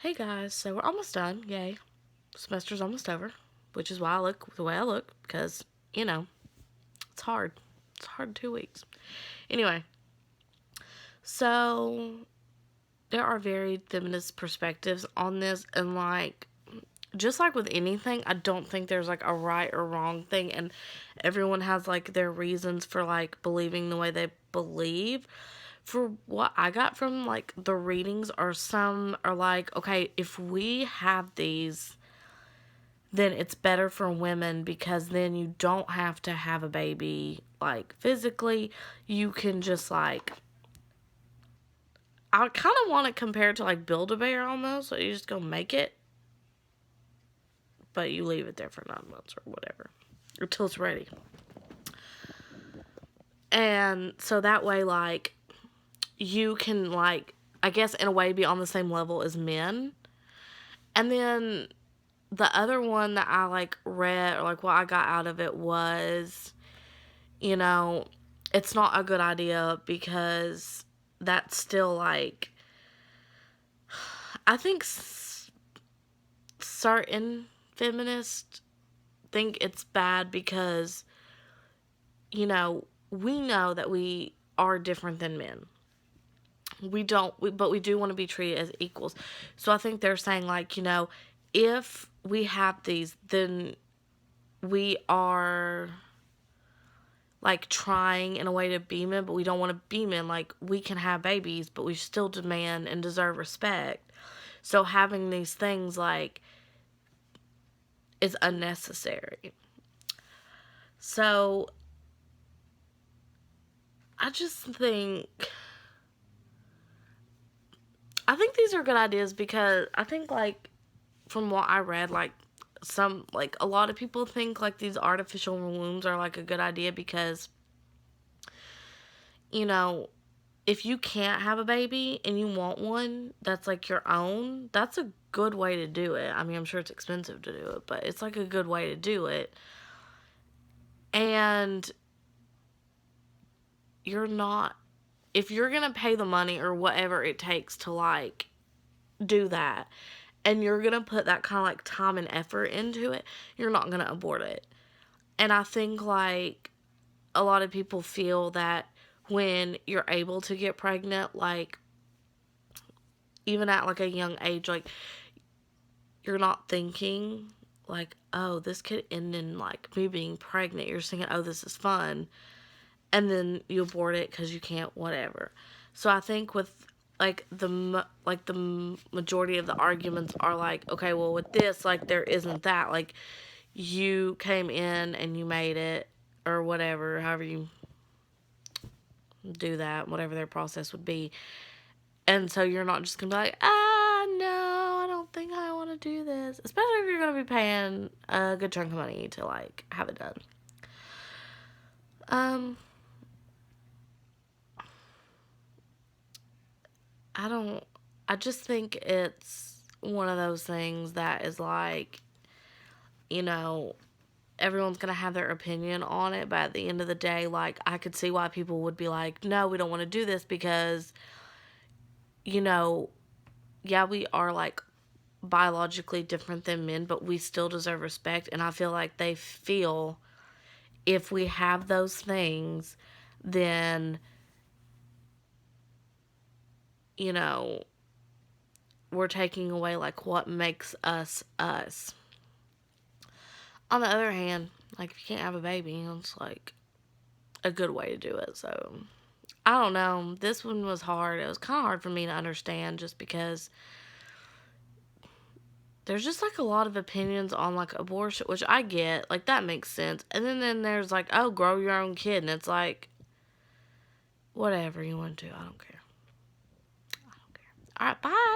Hey guys, so we're almost done. Yay. Semester's almost over, which is why I look the way I look because, you know, it's hard. It's hard 2 weeks. Anyway, so there are very feminist perspectives on this, and just like with anything, I don't think there's like a right or wrong thing, and everyone has like their reasons for like believing the way they believe. For what I got from like the readings, or some are like, okay, if we have these, then it's better for women because then you don't have to have a baby like physically. You can just like, I kind of want to compare it to like Build a Bear almost. So you just go make it, but you leave it there for 9 months or whatever until it's ready. And so that way, like, you can, like, I guess in a way be on the same level as men. And then the other one that I like read, or like what I got out of it was, you know, it's not a good idea because that's still like, I think certain feminists think it's bad because, we know that we are different than men. But we do want to be treated as equals. So I think they're saying, like, if we have these, then we are like trying in a way to be men, but we don't want to be men. Like, we can have babies, but we still demand and deserve respect. So having these things, like, is unnecessary. So I just think, I think these are good ideas because I think, like, from what I read, like, a lot of people think, like, these artificial wombs are, like, a good idea because, you know, if you can't have a baby and you want one that's like your own, that's a good way to do it. I mean, I'm sure it's expensive to do it, but it's like a good way to do it. And you're not, if you're going to pay the money or whatever it takes to like do that, and you're going to put that kind of like time and effort into it, you're not going to abort it. And I think like a lot of people feel that when you're able to get pregnant, like, even at like a young age, like, you're not thinking like, oh, this could end in like me being pregnant. You're thinking, oh, this is fun, and then you abort it because you can't, whatever. So I think with like the majority of the arguments are like, okay, well, with this, like, there isn't that, like, you came in and you made it, or whatever, however you do that, whatever their process would be. And so you're not just gonna be like, no, I don't think I want to do this. Especially if you're gonna be paying a good chunk of money to like have it done. Um, I don't. I just think it's one of those things that is like, you know, everyone's gonna have their opinion on it, but at the end of the day, like, I could see why people would be like, no, we don't want to do this because, you know, yeah, we are like biologically different than men, but we still deserve respect. And I feel like they feel if we have those things, then, you know, we're taking away like what makes us us. On the other hand, like, if you can't have a baby, it's like a good way to do it. So I don't know. This one was hard. It was kind of hard for me to understand just because there's just like a lot of opinions on like abortion, which I get. Like, that makes sense. And then there's like, oh, grow your own kid. And it's like, whatever you want to do. I don't care. I don't care. All right, bye.